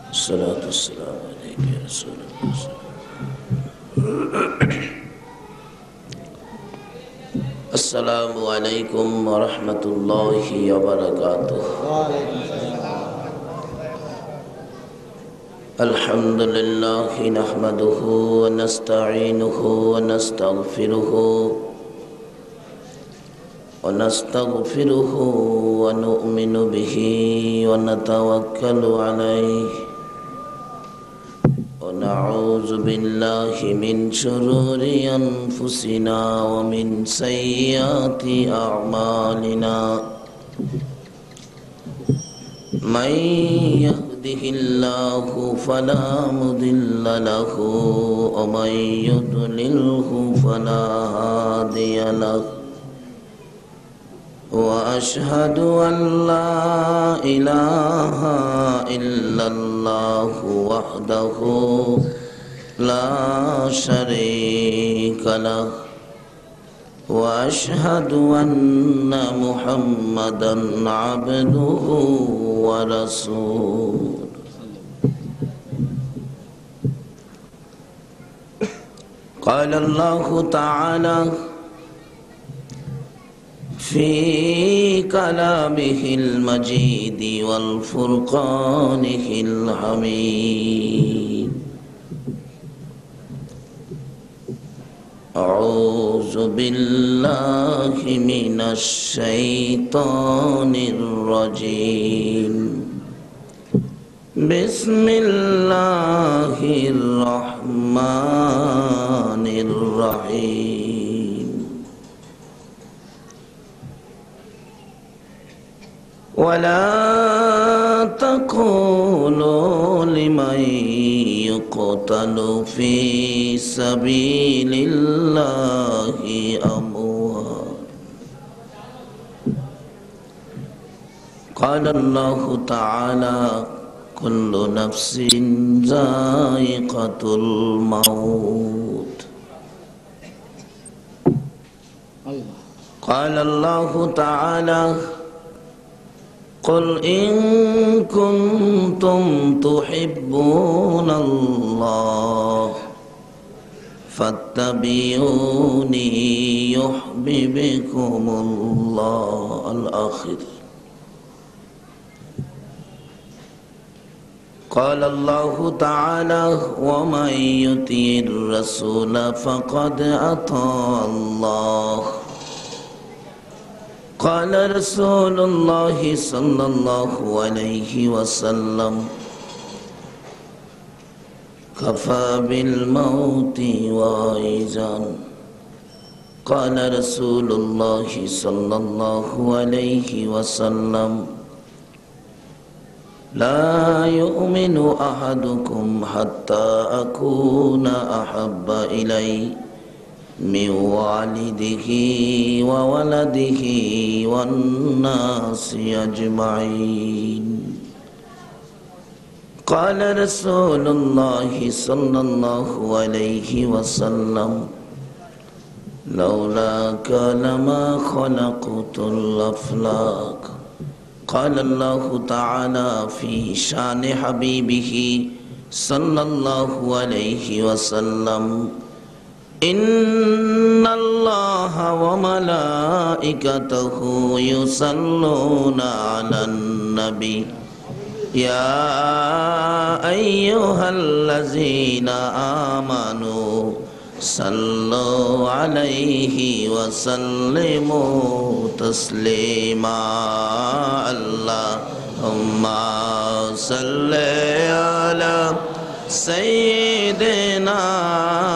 الصلاة والسلام عليك يا رسول الله. السلام عليكم ورحمة الله وبركاته. الحمد لله نحمده ونستعينه ونستغفره ونؤمن به ونتوكل عليه ونعوذ بالله من شرور أنفسنا ومن سيئات أعمالنا من يهده الله فلا مضل له ومن يضلله فلا هادي له وأشهد أن لا إله إلا الله وحده لا شريك له وأشهد أن محمدا عبده ورسوله. قال الله تعالى في كلامه المجيد والفرقانه الحميد: أعوذ بالله من الشيطان الرجيم. بسم الله الرحمن الرحيم. ولا تقولوا لمن يقتل في سبيل الله أموات. قال الله تعالى: كل نفس ذائقة الموت. قال الله تعالى: قل إن كنتم تحبون الله فاتبعوني يحببكم الله. الآخر. قال الله تعالى: ومن يطع الرسول فقد أطاع الله. قال رسول الله صلى الله عليه وسلم: كفى بالموت واعظا. قال رسول الله صلى الله عليه وسلم: لا يؤمن أحدكم حتى أكون أحب إليه من والده وولده والناس أجمعين. قال رسول الله صلى الله عليه وسلم: لولاك لما خلقت الأفلاك. قال الله تعالى في شان حبيبه صلى الله عليه وسلم: إن الله وملائكته يصلون على النبي يا أيها الذين آمنوا صلوا عليه وسلموا تسليما. اللهم صل على سيدنا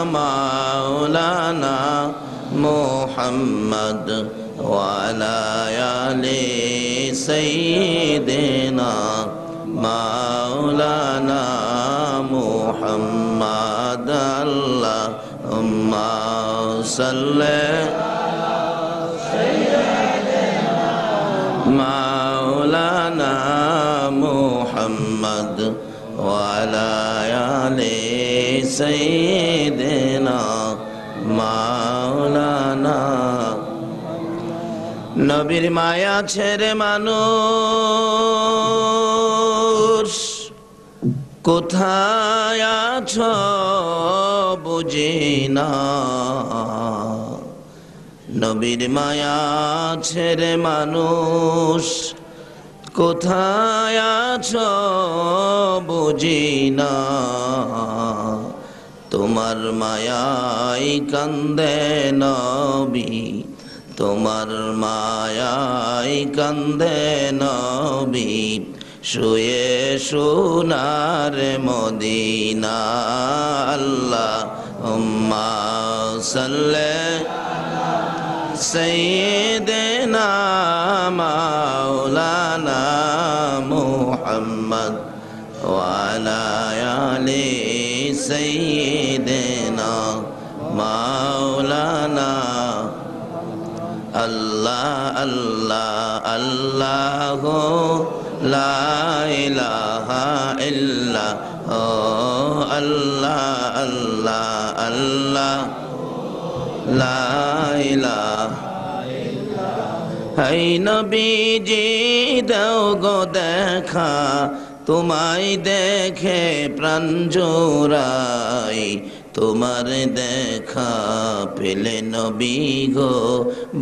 مولانا محمد وعلى آل سيدنا مولانا محمد. اللهم صل على سيدنا مولانا محمد وعلى آل سيدنا مولانا। নবীর মায়া ছেড়ে মানুষ কোথায় আছো বুঝি না, নবীর মায়া ছেড়ে মানুষ কোথায় আছো বুঝি না, তোমার মায়াই কান্দে নবী, তোমার মায়াই কান্দে নবী, শুয়ে সোনার মদিনা। আল্লাহুম্মা সাল্লি সাইয়্যিদিনা মাওলানা মুহাম্মদ ওয়া আলা আলি সাইয়্যিদিনা মাওলানা। আল্লাহ আল্লাহ আল্লাহু লা ইলাহা ইল্লাল্লাহ, আল্লাহ আল্লাহ আল্লাহ লা ইলাহা ইল্লাল্লাহ। হাই নবীজি দাও গো দেখা, তোমায় দেখে প্রাণ জোড়াই, তোমার দেখা পেলে নবী গো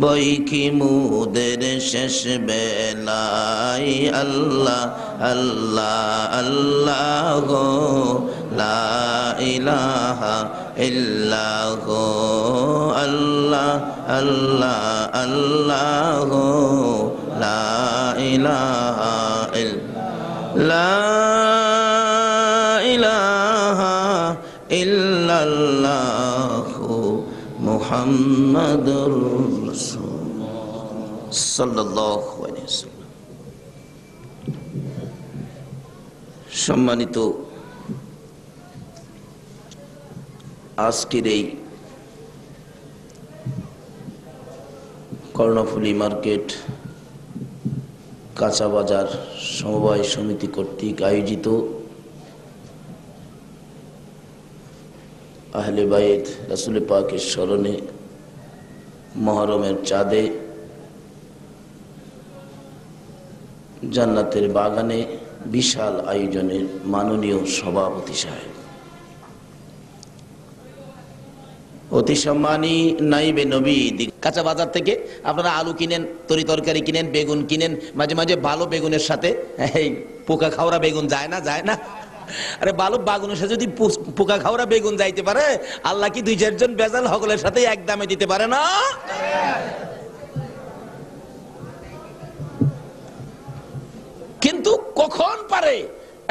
বই কি মুদের শেষ বেলায়। আল্লাহ আল্লাহ আল্লাহ গো লা ইলাহা ইল্লাল্লাহ, আল্লাহ আল্লাহ আল্লাহ গো লা ইলাহা ইল্লাল্লাহু মুহাম্মাদুর রাসূলুল্লাহ সাল্লাল্লাহু আলাইহি ওয়াসাল্লাম। সম্মানিত আজকের এই কর্ণফুলী মার্কেট কাঁচা বাজার সমবায় সমিতি কর্তৃক আয়োজিত আহলে বাইত রাসূল পাকের স্মরণে মুহররমের চাঁদে জান্নাতের বাগানে বিশাল আয়োজনের মাননীয় সভাপতি সাহেব, অতি সম্মানী নাইবে নবী, কাঁচা বাজার থেকে আপনারা আলু কিনেন, তরি তরকারি কিনেন, বেগুন কিনেন, মাঝে মাঝে ভালো বেগুনের সাথে এই পোকা খাওয়া বেগুন যায় না, যায় না? আরে ভালো বাগুনের সাথে যদি পোকা খাওয়া বেগুন যাইতে পারে, আল্লাহ কি দুই চারজন বেজাল হকলের সাথে এক দামে দিতে পারে না? কিন্তু কখন পারে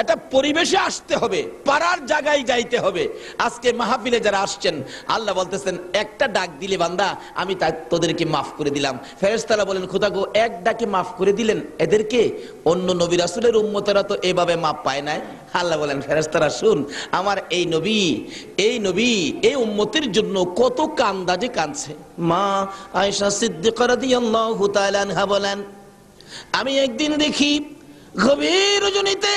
একটা পরিবেশে আসতে হবে, পাড়ার জায়গায় যাইতে হবে। আজকে মাহফিলে যারা আসছেন, আল্লাহ বলতেছেন একটা ডাক দিলে বান্দা আমি তোদেরকে মাফ করে দিলাম। ফেরেশতারা বলেন খোদা গো, এক ডাকে মাফ করে দিলেন এদেরকে, অন্য নবী রাসূলের উম্মতেরা তো এভাবে মাফ পায় নাই। আল্লাহ বলেন ফেরেশতারা শুন, আমার এই নবী এই উম্মতের জন্য কত কান্দাজে কাঁদছে। মা আয়েশা সিদ্দিকা রাদিয়াল্লাহু তাআলা আনহা বলেন, আমি একদিন দেখি গভীর রজনীতে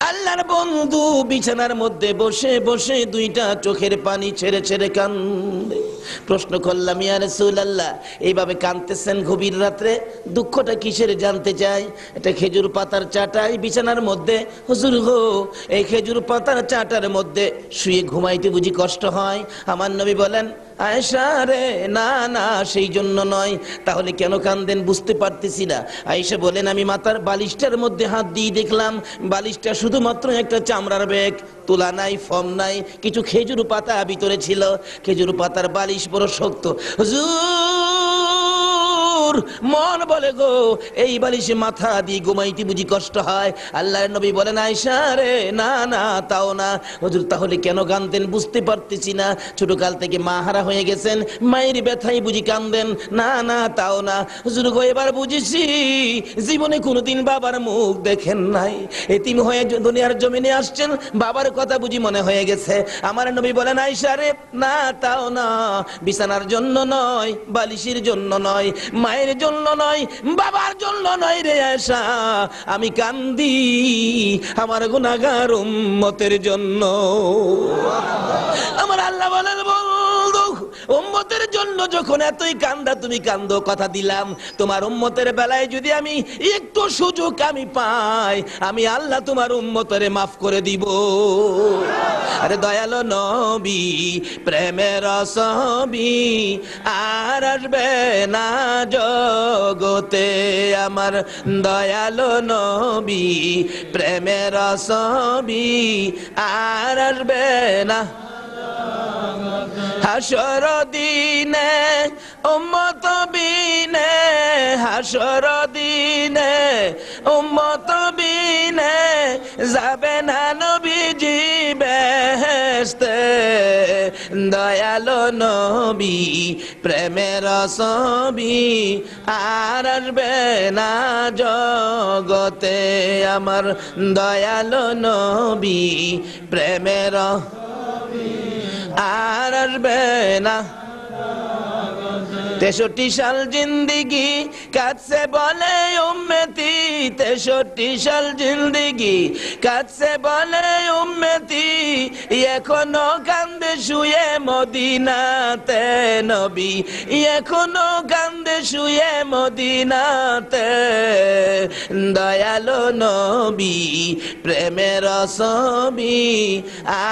আল্লাহর বন্ধু বিছানার মধ্যে বসে বসে দুইটা চোখের পানি ছেড়ে ছেড়ে কান্দে। প্রশ্ন করলাম, ইয়া রাসূলুল্লাহ, এইভাবে কাঁদতেছেন গভীর রাত্রে, দুঃখটা কিসের জানতে চাই। এটা খেজুর পাতার চাটাই বিছানার মধ্যে। হুজুর গো, এই খেজুর পাতার চাটার মধ্যে শুয়ে ঘুমাইতে বুঝি কষ্ট হয়? আমার নবী বলেন, আয়েশা রে, না না, সেই জন্য নয়। তাহলে কেন কান্দেন বুঝতে পারতেছি না। আয়েশা বলেন, আমি মাথার বালিশটার মধ্যে হাত দিয়ে দেখলাম বালিশটা শুধুমাত্র একটা চামড়ার ব্যাগ, তুলা নাই, ফর্ম নাই, কিছু খেজুর পাতা ভিতরে ছিল। খেজুর পাতার বালিশ বড় শক্ত। হুজুর, মন বলে গো, এই বালিশে মাথা দিয়ে ঘুমাইতে বুঝি কষ্ট হয়? আল্লাহর নবী বলেন, আয়েশা রে, না না, তাও না। হুজুর, তাহলে কেন কাঁদেন বুঝতে পারতেছি না। ছোটকাল থেকে মা হারা হয়ে গেছেন, মায়ের ব্যথাই বুঝি কাঁদেন? না না, তাও না। হুজুর গো, এবার বুঝেছি, জীবনে কোনোদিন বাবার মুখ দেখেন নাই, এতিম হয়ে দুনিয়ার জমিনে আসছেন, বাবার কথা বুঝি মনে হয়ে গেছে। আমার নবী বলেন, আয়েশা রে, না তাও না, বিছানার জন্য নয়, বালিশের জন্য নয়, মায়ের জন্য নয়, বাবার জন্য নয় রে আয়েশা, আমি কান্দি আমার গুনাহগার উম্মতের জন্য। আমার আল্লাহ বলেন, বন্ধু উম্মতের জন্য যখন এতই কান্দা তুমি কান্দো, কথা দিলাম তোমার উম্মতের বেলায় যদি আমি একটু সুযোগ আমি পাই, আমি আল্লাহ তোমার উম্মতের মাফ করে দিব। আরে দয়ালো নবী প্রেমের ছবি আর আসবে না জগতে, আমার দয়ালো নবী প্রেমের ছবি আর আসবে না। হাসর দিনে উম্মত বিনে, হাসর দিনে উম্মত বিনে যাবে না নবীজি বেহেশতে। দয়ালো নবী প্রেমের ছবি আর আসবে না জগতে, আমার দয়ালো নবী প্রেমের আর আসবে না। 63 সাল জিন্দিগি কাছে বলে উম্মতি, 63 সাল জিন্দিগি কাছে বলে উম্মতি, এখনো কান্দে শুয়ে মদিনাতে নবী, এখনো কান্দে শুয়ে মদিনাতে। দয়ালো নবী প্রেমের ছবি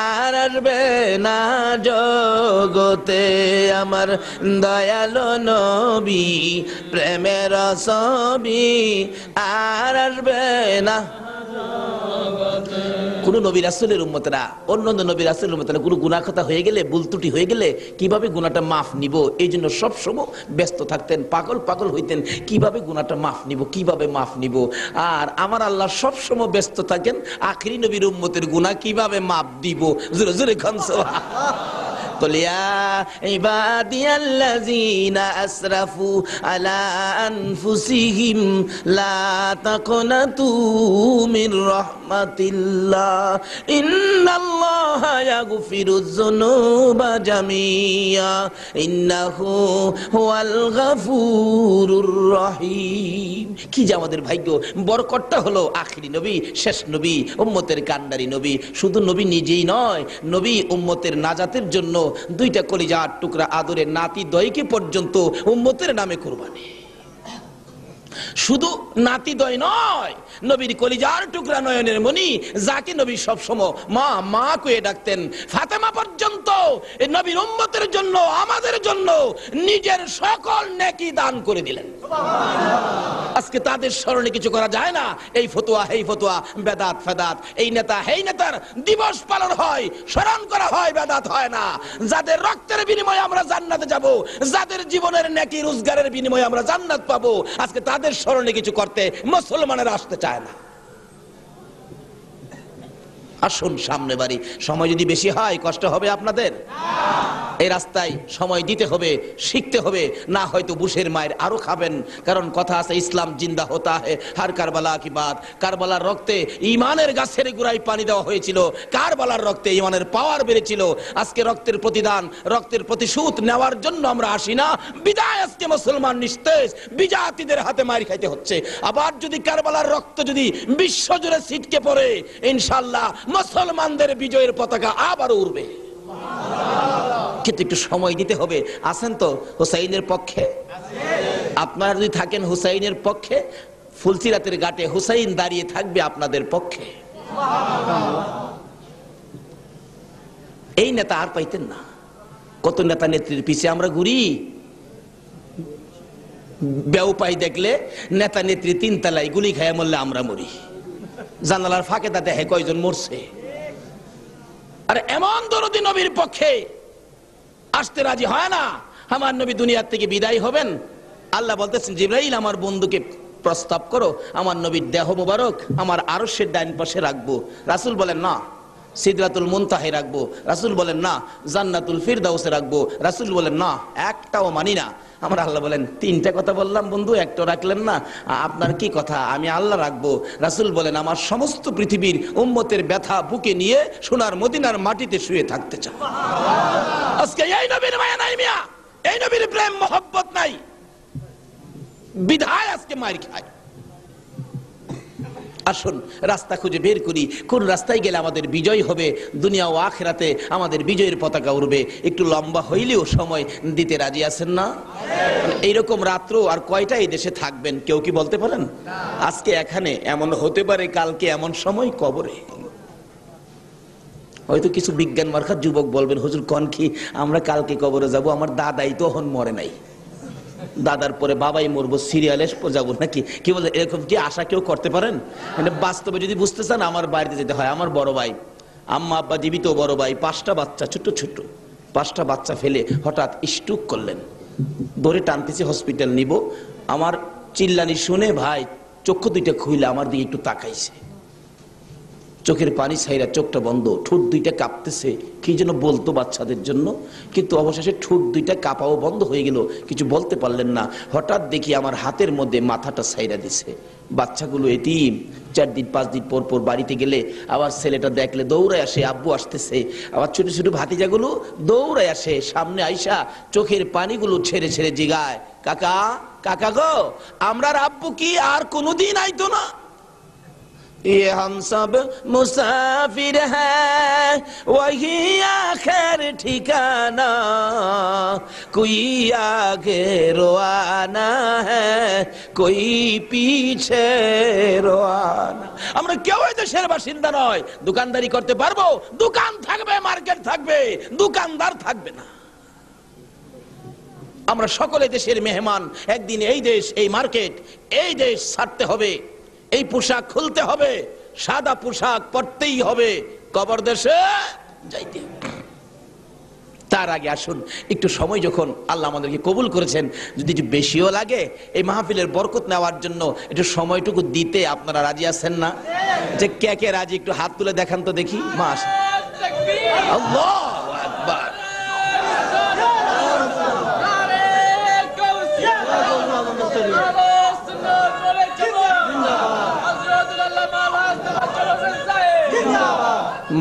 আর আসবে না জগতে, আমার দয়ালো নবী প্রেমের ছবি আর আসবে না। কোন নবী রাসূলের উম্মতরা অন্য নবী রাসূলের উম্মতরা কোনো গুনাহ কথা হয়ে গেলে, ভুল ত্রুটি হয়ে গেলে কিভাবে গুনাহটা মাফ নিব, এই জন্য সবসময় ব্যস্ত থাকতেন, পাগল হইতেন কিভাবে গুনাহটা মাফ নিব, কিভাবে মাফ নিব। আর আমার আল্লাহ সবসময় ব্যস্ত থাকেন আখিরি নবীর উম্মতের গুনাহ কিভাবে মাফ দিব। জোরে জোরে খান সুবহানাল্লাহ। قل يا عبادي الذين أسرفوا على أنفسهم لا تقنطوا من رحمة الله إن الله يغفر الذنوب جميعا إنه هو الغفور الرحيم। কি যে আমাদের ভাগ্য, বরকতটা হলো আখিরি নবী, শেষ নবী, উম্মতের কান্ডারি নবী। শুধু নবী নিজেই নয়, নবী উম্মতের নাজাতের জন্য দুইটা কলিজার টুকরা আদরের নাতি দয়কে পর্যন্ত উম্মতের নামে কুরবানি। শুধু নাতি দয় নয়, নবীর কলিজার টুকরা নয়নের মনি, যাকে নবী সবসময় মা মা কয়ে ডাকতেন, ফাতেমা পর্যন্ত এই নবীর উম্মতের জন্য, আমাদের জন্য নিজের সকল নেকি দান করে দিলেন। আজকে তাদের স্মরণে কিছু করা যায় না। এই ফতোয়া, এই ফতোয়া, বেদাত ফেদাত, এই নেতা এই নেতার দিবস পালন হয়, স্মরণ করা হয়, বেদাত হয় না। যাদের রক্তের বিনিময়ে আমরা জান্নাতে যাব, যাদের জীবনের নেকি রোজগারের বিনিময়ে আমরা জান্নাত পাবো, আজকে তাদের স্মরণে কিছু করতে মুসলমানেরা আসতে চায় না। আসুন সামনে বাড়ি, সময় যদি বেশি হয় কষ্ট হবে আপনাদের। এই রাস্তায় সময় দিতে হবে, শিখতে হবে, না হয়তো বুশের মায়ের আরো খাবেন। কারণ কথা আছে, ইসলাম জিন্দা হতা হে হার কারবালা কি বাত। কারবালার রক্তে ইমানের গাছের গোড়ায় পানি দেওয়া হয়েছিল, কারবালার রক্তে ইমানের পাওয়ার বেড়েছিল। আজকে রক্তের প্রতিদান, রক্তের প্রতিশোধ নেওয়ার জন্য আমরা আসি না, বিদায় আজকে মুসলমান নিস্তেজ বিজাতিদের হাতে মার খাইতে হচ্ছে। আবার যদি কারবালার রক্ত যদি বিশ্ব জুড়ে ছিটকে পড়ে, ইনশাআল্লাহ মুসলমানদের বিজয়ের পতাকা আবারও উড়বে। কিন্তু একটু সময় দিতে হবে। আছেন তো হুসাইনের পক্ষে? আপনারা যদি থাকেন হুসাইনের পক্ষে, ফুলসিরাতের ঘাটে হুসাইন দাঁড়িয়ে থাকবে আপনাদের পক্ষে। এই নেতা আর পাইতেন না। কত নেতা নেত্রীর পিছে আমরা ঘুরি, বেউপাই দেখলে নেতা নেত্রী 3 তলায় গুলি খায় মরলে আমরা মরি, জানালার ফাঁকে তা দেখে কয়জন মরছে। আর এমন দরদি নবীর পক্ষে আসতে রাজি হয় না। আমার নবী দুনিয়ার থেকে বিদায় হবেন, আল্লাহ বলতেছেন জিবরাইল আমার বন্ধুকে প্রস্তাব করো, আমার নবীর দেহ মোবারক আমার আরশের ডান পাশে রাখবো। রাসূল বলেন না, সিদরাতুল মুনতাহে রাখবো। রাসূল বলেন না, জান্নাতুল ফিরদাউসে রাখবো। রাসূল বলেন না, একটাও মানি না। আমরা আল্লাহ বলেন 3টা কথা বললাম বন্ধু, একটা রাখলেন না, আপনার কি কথা? আমি আল্লাহ রাখবো। রাসূল বলেন আমার সমস্ত পৃথিবীর উম্মতের ব্যথা বুকে নিয়ে সোনার মদিনার মাটিতে শুয়ে থাকতে চাই। আজকে এই নবীর মায়া নাই মিয়া, এই নবীর প্রেম মহব্বত নাই, বিধায় আজকে মার খায়। আসুন রাস্তা খুঁজে বের করি, কোন রাস্তায় গেলে আমাদের বিজয় হবে, দুনিয়া ও আখিরাতে আমাদের বিজয়ের পতাকা উড়বে। একটু লম্বা হইলেও সময় দিতে রাজি আছেন না? এইরকম রাত্র আর কয়টা এই দেশে থাকবেন কেউ কি বলতে পারেন? আজকে এখানে এমন হতে পারে, কালকে এমন সময় কবরে। হয়তো কিছু বিজ্ঞান মার্কার যুবক বলবেন, হুজুর কোন কি আমরা কালকে কবরে যাব, আমার দাদাই তো এখন মরে নাই, দাদার পরে বাবাই মরবো, সিরিয়ালে যাবো নাকি, কি বলে, এরকম কি আশা কেউ করতে পারেন? মানে বাস্তবে যদি বুঝতে চান আমার বাড়িতে যেতে হয়। আমার বড় ভাই, আম্মা আব্বা জীবিত, বড় ভাই 5টা বাচ্চা, ছোট্ট ছোট্ট 5টা বাচ্চা ফেলে হঠাৎ স্ট্রোক করলেন। ধরে টানতেছি হসপিটাল নিব, আমার চিল্লানি শুনে ভাই চক্ষু দুইটা খুইলে আমার দিকে একটু তাকাইছে, চোখের পানি ছাইরা চোখটা বন্ধ, ঠোঁট দুইটা কাঁপতেছে, কি যেন বলতো বাচ্চাদের জন্য, কিন্তু অবশেষে ঠোঁট দুইটা কাঁপাও বন্ধ হয়ে গেল, কিছু বলতে পারলেন না। হঠাৎ দেখি আমার হাতের মধ্যে মাথাটা ছাইরা দিছে। বাচ্চাগুলো এতিম, 4 দিন 5 দিন পর পর বাড়িতে গেলে আবার ছেলেটা দেখলে দৌড়ায় আসে, আব্বু আসতেছে। আবার ছোট ছোট ভাতিজাগুলো দৌড়ায় আসে, সামনে আইসা চোখের পানিগুলো ছেড়ে ছেড়ে জিগায়, কাকা কাকা গো, আমরার আব্বু কি আর কোনোদিন আইতো না? ये हम सब मुसाफिर हैं, वही आखिर ठिकाना, कोई आगे रोआना है, कोई पीछे रोआना। আমরা কেউ এই দেশের বাসিন্দা নয়, দোকানদারি করতে পারবো, দোকান থাকবে, মার্কেট থাকবে, দোকানদার থাকবে না। আমরা সকলে দেশের মেহমান। একদিন এই দেশ, এই মার্কেট, এই দেশ ছাড়তে হবে, এই পোশাক খুলতে হবে, সাদা পোশাক পরতেই হবে, কবর দেশে যাইতে। তার আগে আসুন একটু সময়, যখন আল্লাহ আমাদেরকে কবুল করেছেন, যদি একটু বেশিও লাগে এই মাহফিলের বরকত নেওয়ার জন্য একটু সময়টুকু দিতে আপনারা রাজি আছেন না? যে কে কে রাজি একটু হাত তুলে দেখান তো দেখি। আল্লাহু আকবার।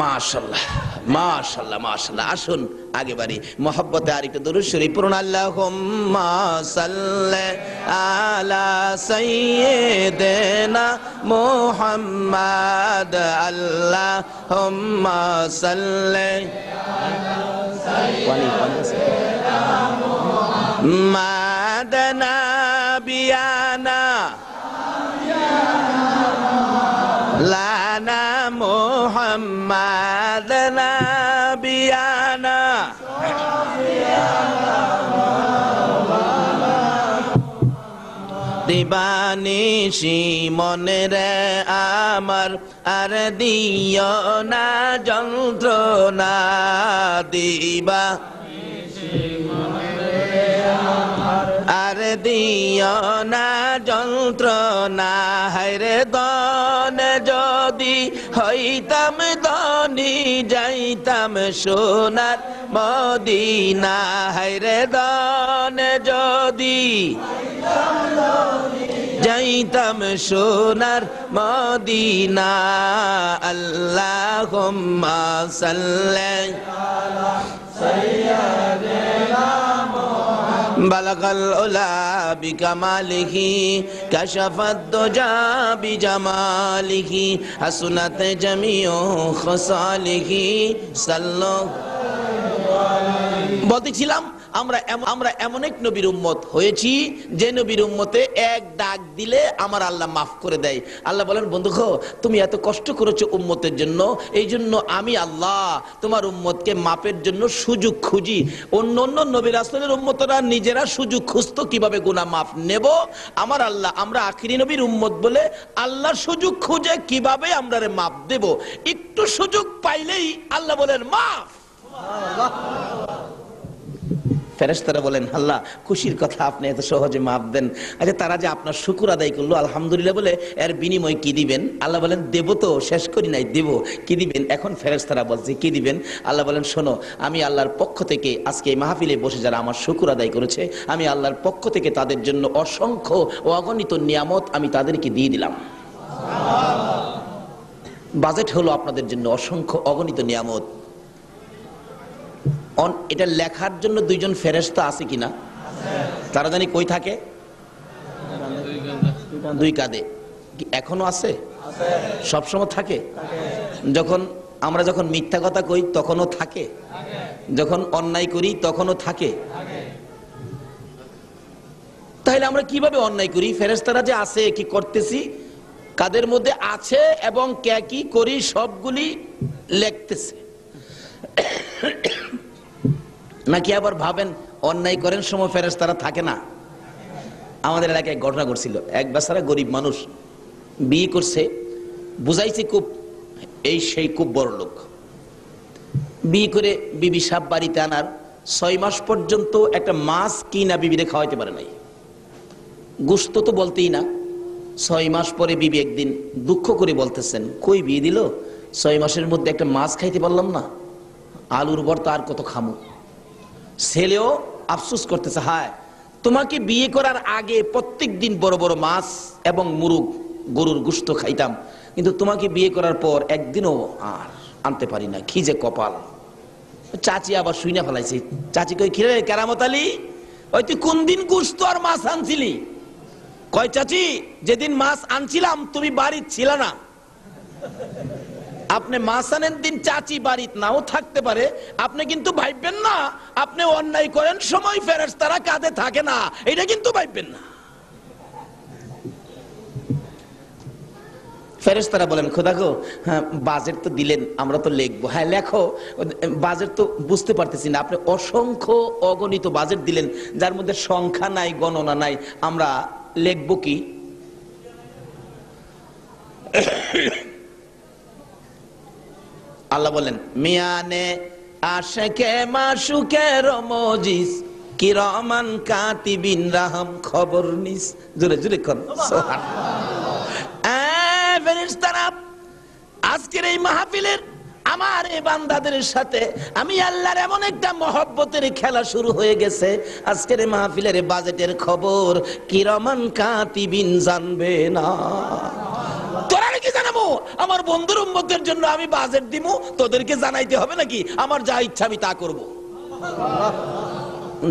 মাশাআল্লাহ মাশাআল্লাহ মাশাআল্লাহ। আসুন আগে বাড়ি মহব্বতে আর একটু দরুদ শরীফ পড়ুন। আল্লাহুম্মা সাল্লি আলা সাইয়্যিদিনা মুহাম্মাদ, আল্লাহুম্মা সাল্লি আলা সাইয়্যিদিনা মুহাম্মাদ নাবিয়ানা লানা মুহাম্মাদ নাবিয়ানা। দিবানিশি মনে রে আমার আর দিও না যন্ত্রণা, দিবা আর দিও না যন্ত্রণা, হায়রে দন যদি হইতাম ধনী, যাইতাম সোনার মদিনা, হায়রে দন যদি যাইতাম সোনার মদিনা। আল্লাহুম্মা সাল্লি আলা সাইয়্যিদিনা বালাগাল উলা বিকামালিহি, কাশাফাদ দুজা বিজামালিহি, হাসুনাত জামিউ খাসালিহি, সাল্লাল্লাহু আলাইহি। বলতেছিলাম আমরা এমন এক নবীর উম্মত হয়েছি যে নবীর উম্মতে এক ডাক দিলে আমার আল্লাহ মাফ করে দেয়। আল্লাহ বলেন, বন্ধু তুমি এত কষ্ট করেছো উম্মতের জন্য, এই জন্য আমি আল্লাহ তোমার উম্মতকে মাপের জন্য সুযোগ খুঁজি। অন্য অন্য নবী রাসূলের উম্মতরা নিজেরা সুযোগ খুঁজতো কিভাবে গুনাহ মাফ নেব, আমার আল্লাহ, আমরা আখিরি নবীর উম্মত বলে আল্লাহ সুযোগ খুঁজে কিভাবে আমরা মাফ দেব। একটু সুযোগ পাইলেই আল্লাহ বলেন মাফ। ফেরেশতারা বলেন, আল্লাহ খুশির কথা, আপনি এত সহজে মাফ দেন। আচ্ছা, তারা যে আপনার শুকর আদায় করলো আলহামদুলিল্লাহ বলে, এর বিনিময় কি দিবেন? আল্লাহ বলেন, দেব তো, শেষ করি নাই, দেব। কি দিবেন? এখন ফেরেশতারা বলছে কি দিবেন? আল্লাহ বলেন, শোনো, আমি আল্লাহর পক্ষ থেকে আজকে এই মাহফিলে বসে যারা আমার শুকর আদায় করেছে, আমি আল্লাহর পক্ষ থেকে তাদের জন্য অসংখ্য ও অগণিত নিয়ামত আমি তাদেরকে দিয়ে দিলাম। বাজেট হলো আপনাদের জন্য অসংখ্য অগণিত নিয়ামত। এটা লেখার জন্য 2জন ফেরেশতা আছে কিনা? তারা জানি কই থাকে? 2 কাঁধে। এখনো আছে? সবসময় থাকে? যখন আমরা যখন মিথ্যা কথা কই তখনও থাকে? যখন অন্যায় করি তখনও থাকে? তাহলে আমরা কিভাবে অন্যায় করি? ফেরেশতারা যে আছে, কি করতেছি, কাদের মধ্যে আছে এবং কে কি করি সবগুলি লিখতেছে। নাকি আবার ভাবেন অন্যায় করেন সময় ফেরেশতারা থাকে না? আমাদের এলাকায় ঘটনা ঘটছিল, এক বেচারা গরিব মানুষ বিয়ে করছে, বুঝাইছে খুব, এই সেই খুব বড় লোক। বিয়ে করে বিবি সাহেব বাড়িতে আনার 6 মাস পর্যন্ত একটা মাছ কিনা বিবিরে খাওয়াইতে পারে নাই। গোশত তো বলতেই না। 6 মাস পরে বিবি একদিন দুঃখ করে বলতেছেন, কই বিয়ে দিল, 6 মাসের মধ্যে একটা মাছ খাইতে পারলাম না, আলুর ভর্তা আর কত খামু। ছেলেও আফসোস করতেছে, হায় তোমাকে বিয়ে করার আগে প্রত্যেক দিন বড় বড় মাছ এবং মুরগ গরুর গোশত খাইতাম, কিন্তু তোমাকে বিয়ে করার পর একদিনও আর আনতে পারি না, কি যে কপাল। চাচি আবার শুইনা ফেলাইছে। চাচি কই, কিরে কেরামত আলী, ওই তুই কোন দিন গোশত আর মাছ আনছিলি? কয়, চাচি যেদিন মাছ আনছিলাম তুমি বাড়িতে ছিল না। আপনি মাছ আনেন দিন চাচি বাড়িতে নাও থাকতে পারে, আপনি কিন্তু ভাববেন না আপনি অন্যায় করেন সময় ফেরেশতারা কাঁধে থাকে না, এটা কিন্তু ভাববেন না। ফেরেশতারা বলেন, খোদা গো, হ্যাঁ বাজেট তো দিলেন, আমরা তো লিখবো। হ্যাঁ লেখো, বাজেট তো বুঝতে পারতেছি না, আপনি অসংখ্য অগণিত বাজেট দিলেন যার মধ্যে সংখ্যা নাই, গণনা নাই, আমরা লিখবো কি? আল্লাহ বলেন, মিয়ানে আশেকে মাশুকে রমজিস কিরামান কাতিবিন রাহম খবর নিস। জোরে জোরে কোন ফেরেশতারা, আজকের এই মাহফিলের আমার এই বান্দাদের সাথে আমি আল্লাহর এমন একটা মহব্বতের খেলা শুরু হয়ে গেছে। আজকের এই মাহফিলের বাজেটের খবর কিরামান কাতিবিন জানবে না। তোরা কি জানাবো? আমার বন্ধুর উম্মতের জন্য আমি বাজেট দিমু, তোদেরকে জানাইতে হবে নাকি? আমার যা ইচ্ছা আমি তা করব।